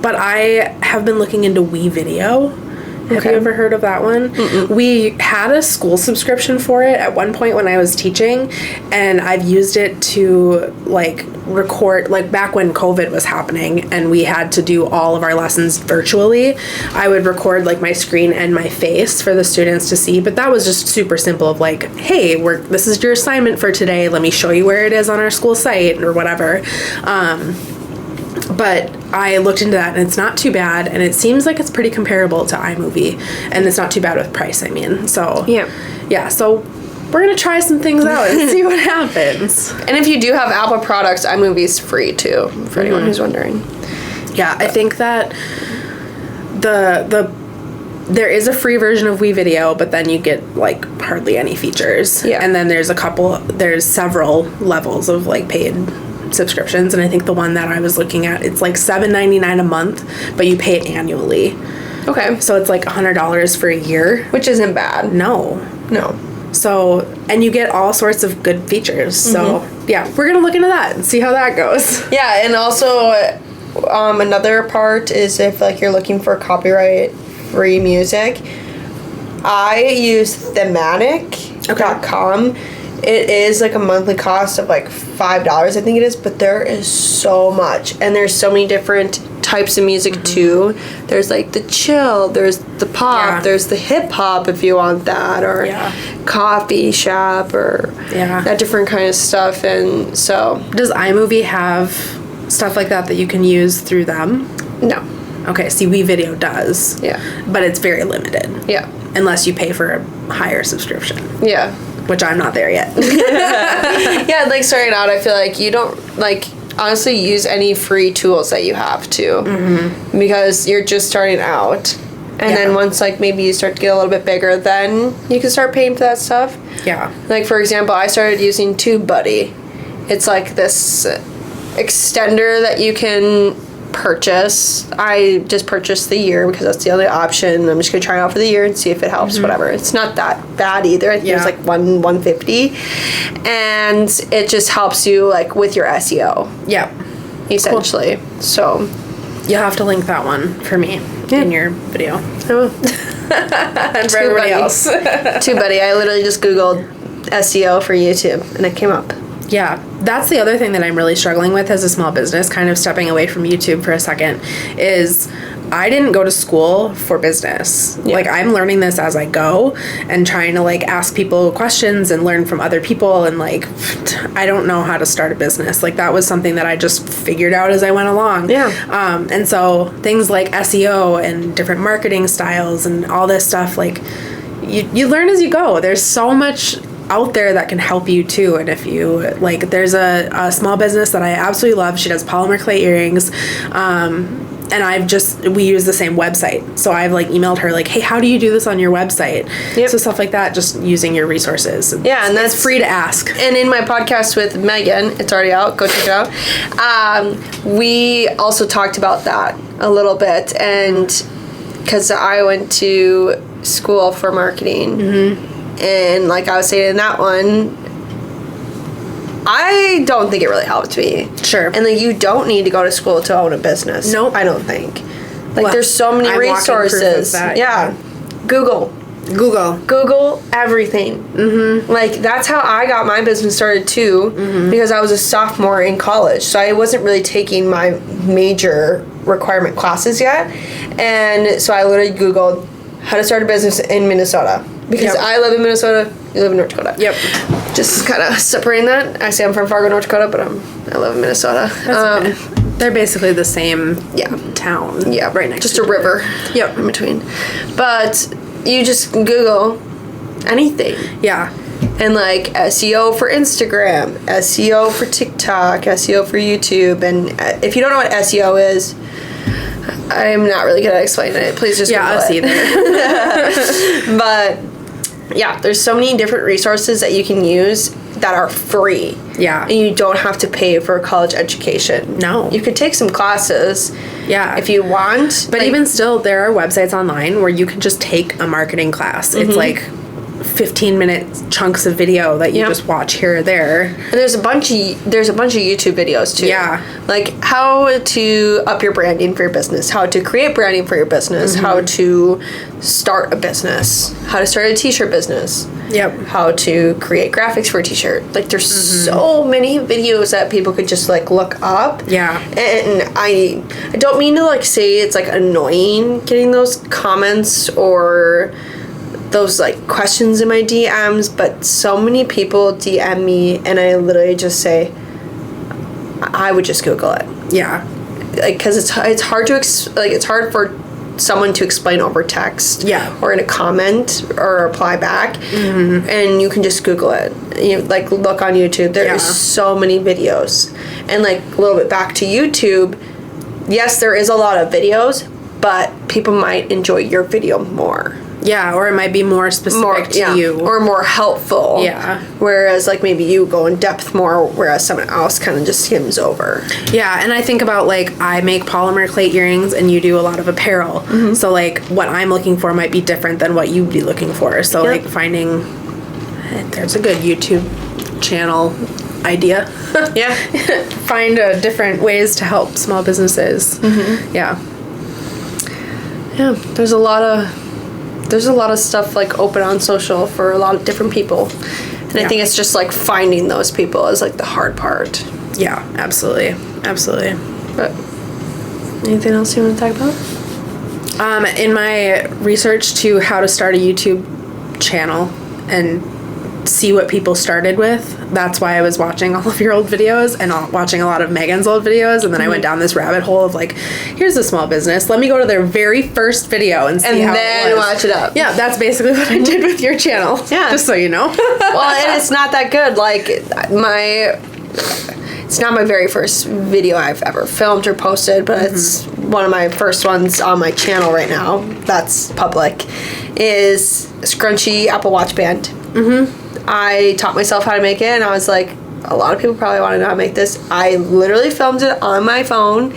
But I have been looking into WeVideo. Have you ever heard of that one? We had a school subscription for it at one point when I was teaching, and I've used it to, like, record, like, back when COVID was happening and we had to do all of our lessons virtually. I would record, like, my screen and my face for the students to see, but that was just super simple of, like, hey, this is your assignment for today, let me show you where it is on our school site or whatever. But I looked into that, and it's not too bad, and it seems like it's pretty comparable to iMovie, and it's not too bad with price, I mean. So so we're gonna try some things out and see what happens. And if you do have Apple products, iMovie's free too, for anyone who's wondering. Yeah, I think that there is a free version of WeVideo, but then you get, like, hardly any features. Yeah. And then there's several levels of, like, paid subscriptions, and I think the one that I was looking at, it's like $7.99 a month, but you pay it annually. Okay. So it's like $100 for a year, which isn't bad. No. So, and you get all sorts of good features. So yeah, we're gonna look into that and see how that goes. Yeah, and also another part is if, like, you're looking for copyright free music, I use thematic.com. It is like a monthly cost of like $5, I think it is, but there is so much, and there's so many different types of music too. There's like the chill, there's the pop, there's the hip hop if you want that, or coffee shop, or that different kind of stuff. And so, does iMovie have stuff like that you can use through them? No. Okay, see, WeVideo does. Yeah. But it's very limited. Yeah. Unless you pay for a higher subscription. Yeah. Which I'm not there yet. Yeah, like, starting out, I feel like you don't, like, honestly use any free tools that you have to. Because you're just starting out. And then once, like, maybe you start to get a little bit bigger, then you can start paying for that stuff. Yeah. Like, for example, I started using TubeBuddy. It's like this extender that you can purchase. I just purchased the year because that's the only option. I'm just gonna try it out for the year and see if it helps. Whatever. It's not that bad either. I think it's like $150, and it just helps you, like, with your SEO. Yeah, essentially. Cool. So you'll have to link that one for me in your video. And for everybody else. TubeBuddy. I literally just Googled SEO for YouTube and it came up. Yeah, that's the other thing that I'm really struggling with as a small business, kind of stepping away from YouTube for a second, is I didn't go to school for business. Yeah. Like, I'm learning this as I go and trying to, like, ask people questions and learn from other people, and, like, I don't know how to start a business. Like, that was something that I just figured out as I went along. Yeah. And so things like SEO and different marketing styles and all this stuff, like, you learn as you go. There's so much out there that can help you too. And if you, like, there's a small business that I absolutely love. She does polymer clay earrings, and we use the same website, so I've, like, emailed her, like, hey, how do you do this on your website? So stuff like that, just using your resources. Yeah, and that's free to ask. And in my podcast with Megan, it's already out, go check it out, we also talked about that a little bit, and because I went to school for marketing, and, like I was saying in that one, I don't think it really helped me. Sure. And, like, you don't need to go to school to own a business. Nope. I don't think. Like, well, there's so many resources. That, yeah. Google everything. Like, that's how I got my business started too, because I was a sophomore in college, so I wasn't really taking my major requirement classes yet, and so I literally Googled how to start a business in Minnesota. Because I live in Minnesota, you live in North Dakota. Yep. Just kind of separating that. I say I'm from Fargo, North Dakota, but I live in Minnesota. That's okay. They're basically the same town. Yeah. Right next just to a river. Yep. In between. But you just Google anything. Yeah. And like SEO for Instagram, SEO for TikTok, SEO for YouTube. And if you don't know what SEO is, I'm not really good at explaining it. Please just Google us it. Either. But yeah, there's so many different resources that you can use that are free. Yeah. And you don't have to pay for a college education. No. You could take some classes. Yeah. If you want. But even still, there are websites online where you can just take a marketing class. It's like 15-minute chunks of video that you just watch here or there. And there's a bunch of YouTube videos too. Yeah. Like how to up your branding for your business, how to create branding for your business, how to start a business, how to start a t-shirt business. Yep. How to create graphics for a t-shirt. Like there's so many videos that people could just like look up. Yeah. And I don't mean to like say it's like annoying getting those comments or those like questions in my DMs, but so many people DM me and I literally just say I would just Google it. Yeah. Like because it's hard to it's hard for someone to explain over text. Yeah. Or in a comment or reply back, and you can just Google it. You like look on YouTube. There is so many videos, and like a little bit back to YouTube. Yes, there is a lot of videos, but people might enjoy your video more. Yeah, or it might be more specific to you. Or more helpful. Yeah. Whereas, like, maybe you go in depth more, whereas someone else kind of just skims over. Yeah, and I think about, like, I make polymer clay earrings and you do a lot of apparel. So, like, what I'm looking for might be different than what you'd be looking for. So, like, finding... There's a good YouTube channel idea. Yeah. Find different ways to help small businesses. Yeah. Yeah, there's a lot of stuff like open on social for a lot of different people, and I think it's just like finding those people is like the hard part. Yeah, absolutely. But anything else you want to talk about? In my research to how to start a YouTube channel and see what people started with, that's why I was watching all of your old videos and watching a lot of Megan's old videos, and then I went down this rabbit hole of like, here's a small business, let me go to their very first video and see how it was. Watch it up. Yeah, that's basically what I did with your channel. Yeah. Just so you know. Well, and it's not that good. Like it's not my very first video I've ever filmed or posted, but it's one of my first ones on my channel right now. That's public. Is scrunchy Apple Watch band. I taught myself how to make it, and I was like, a lot of people probably want to know how to make this. I literally filmed it on my phone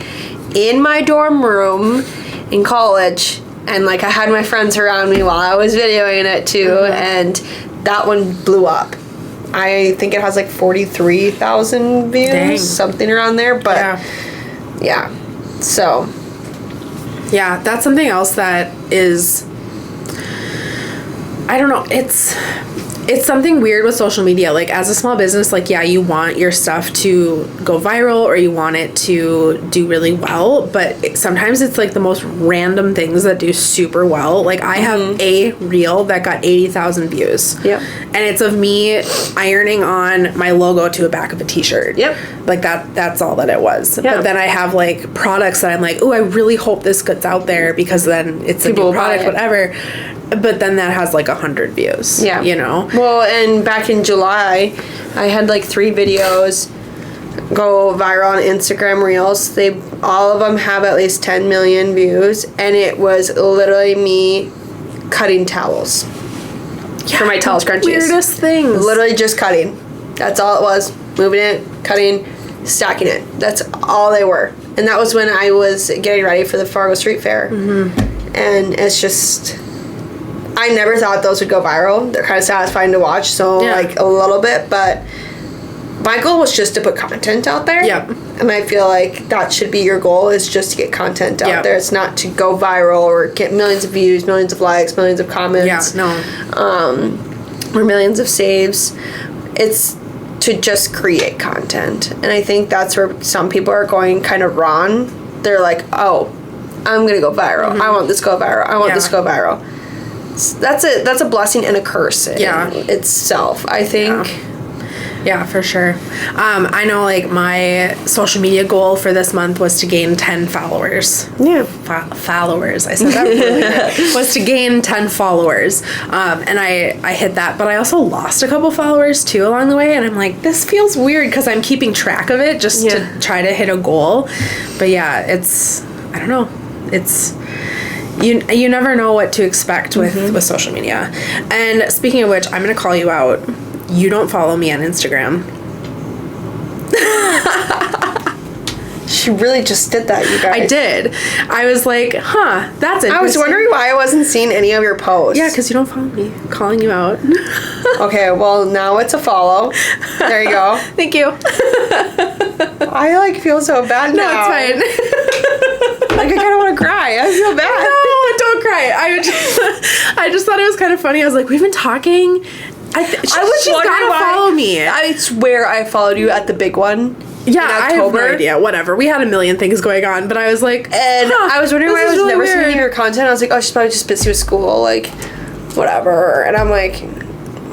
in my dorm room in college, and like I had my friends around me while I was videoing it too, and that one blew up. I think it has like 43,000 views. Dang. Something around there, but yeah. So yeah, that's something else that is, I don't know, it's something weird with social media. Like, as a small business, like, yeah, you want your stuff to go viral or you want it to do really well, but sometimes it's like the most random things that do super well. Like, I have a reel that got 80,000 views. Yep. And it's of me ironing on my logo to the back of a t-shirt. Yep. Like, that's all that it was. Yep. But then I have, like, products that I'm like, oh, I really hope this gets out there because then it's people a new product, whatever. But then that has like 100 views. Yeah. You know? Well, and back in July, I had like 3 videos go viral on Instagram Reels. All of them have at least 10 million views. And it was literally me cutting towels. Yeah, for my towel scrunchies. Weirdest things. Literally just cutting. That's all it was. Moving it, cutting, stacking it. That's all they were. And that was when I was getting ready for the Fargo Street Fair. And it's just... I never thought those would go viral. They're kind of satisfying to watch, so like a little bit, but my goal was just to put content out there. Yep. And I feel like that should be your goal, is just to get content out there. It's not to go viral or get millions of views, millions of likes, millions of comments. Or millions of saves. It's to just create content. And I think that's where some people are going kind of wrong. They're like, oh, I'm going to go viral. I want this to go viral. I want this to go viral. that's a blessing and a curse in itself, I think. Yeah, for sure. I know, like, my social media goal for this month was to gain 10 followers. Yeah. Followers. I said that really good. Was to gain 10 followers. And I hit that, but I also lost a couple followers, too, along the way. And I'm like, this feels weird because I'm keeping track of it just to try to hit a goal. But, yeah, I don't know. You never know what to expect with social media. And speaking of which, I'm going to call you out. You don't follow me on Instagram. She really just did that, you guys. I did. I was like, that's interesting. I was wondering why I wasn't seeing any of your posts. Yeah, because you don't follow me. I'm calling you out. Okay, well, now it's a follow. There you go. Thank you. I, like, feel so bad now. No, it's fine. Like, I kind of want to cry. I feel bad. No, don't cry. I just thought it was kind of funny. I was like, we've been talking. She's gotta follow me. I swear I followed you at the big one. Yeah, I have no idea. Whatever. We had a million things going on, but I was like, and I was wondering why I was really never seeing any of your content. I was like, oh, she's probably just busy with school, like, whatever. And I'm like,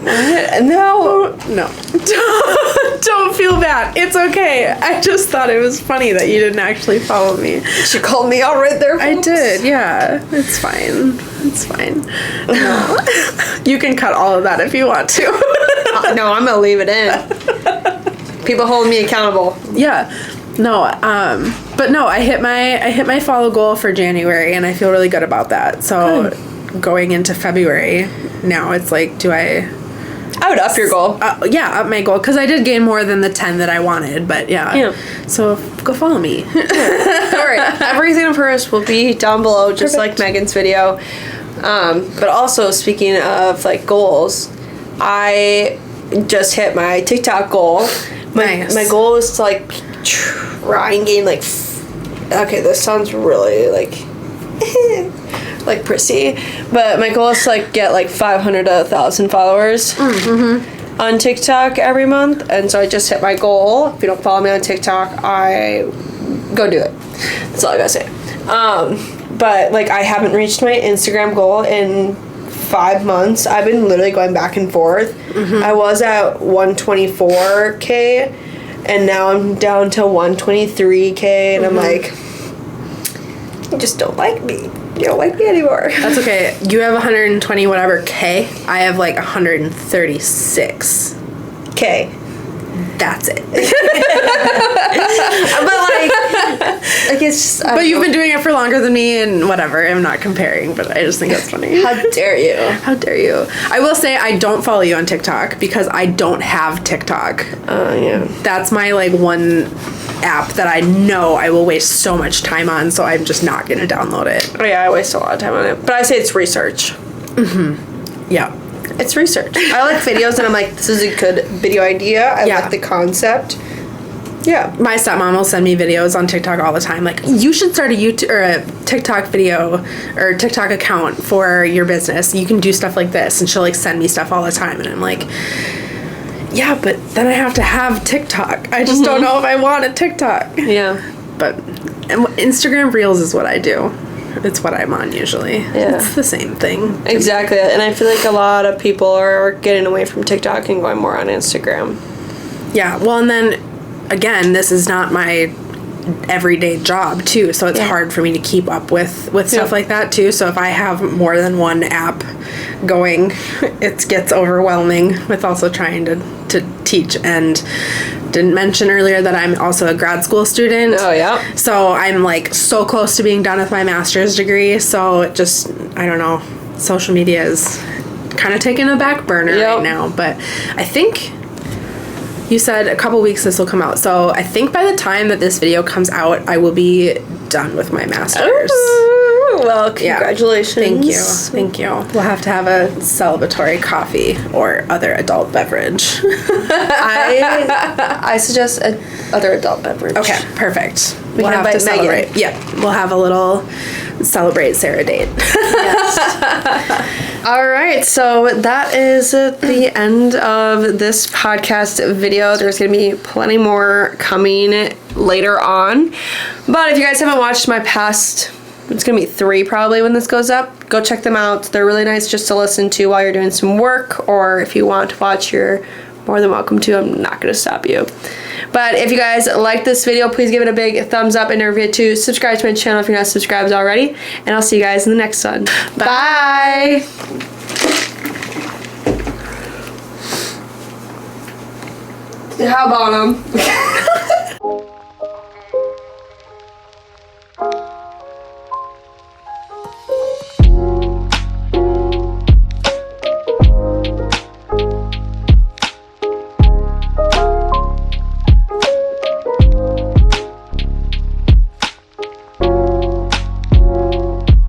what? No. Don't feel bad. It's okay. I just thought it was funny that you didn't actually follow me. She called me out right there, folks. I did, yeah. It's fine. It's fine. No. You can cut all of that if you want to. No, I'm gonna leave it in. People hold me accountable. Yeah. No, but no, I hit my follow goal for January, and I feel really good about that. So going into February, now it's like, I would up your goal. Up my goal, because I did gain more than the 10 that I wanted, but yeah. So go follow me. All right, everything of hers will be down below, just like Megan's video. But also, speaking of, like, goals, I just hit my TikTok goal. My goal is to, like, try and gain, like, okay, this sounds really, like, like, prissy, but my goal is to, like, get, like, 500 to 1,000 followers on TikTok every month, and so I just hit my goal. If you don't follow me on TikTok, go do it. That's all I gotta say. But, like, I haven't reached my Instagram goal in 5 months. I've been literally going back and forth. I was at 124K, and now I'm down to 123K, and I'm like, you just don't like me. You don't like me anymore. That's okay. You have 120 whatever K. I have like 136 K. That's it. But like it's just, but you've been doing it for longer than me, and whatever. I'm not comparing, but I just think that's funny. How dare you? How dare you? I will say I don't follow you on TikTok because I don't have TikTok. Yeah. That's my, like, one app that I know I will waste so much time on, so I'm just not gonna download it. Oh yeah, I waste a lot of time on it. But I say it's research. Yeah. It's research. I like videos and I'm like, this is a good video idea. I like the concept. Yeah. My stepmom will send me videos on TikTok all the time. Like, you should start a YouTube or a TikTok video or TikTok account for your business. You can do stuff like this. And she'll, like, send me stuff all the time. And I'm like, yeah, but then I have to have TikTok. I just don't know if I want a TikTok. Yeah. But Instagram Reels is what I do. It's what I'm on usually. Yeah. It's the same thing. Exactly. And I feel like a lot of people are getting away from TikTok and going more on Instagram. Yeah. Well, and then, again, this is not my everyday job, too. So it's hard for me to keep up with stuff like that, too. So if I have more than one app going, it gets overwhelming with also trying to teach. And didn't mention earlier that I'm also a grad school student. Oh, yeah. So I'm, like, so close to being done with my master's degree. So it just, I don't know, social media is kind of taking a back burner right now. But I think you said a couple weeks this will come out. So I think by the time that this video comes out, I will be done with my master's. Well, congratulations. Yeah. Thank you. We'll have to have a celebratory coffee or other adult beverage. I suggest other adult beverage. Okay, perfect. We can have to celebrate. Megan. Yeah, we'll have a little celebrate Sara date. Yes. All right, so that is the end of this podcast video. There's going to be plenty more coming later on. But if you guys haven't watched my past It's gonna be 3 probably when this goes up. Go check them out. They're really nice just to listen to while you're doing some work, or if you want to watch, you're more than welcome to. I'm not gonna stop you. But if you guys like this video, please give it a big thumbs up, and don't forget to subscribe to my channel if you're not subscribed already. And I'll see you guys in the next one. Bye. How about them?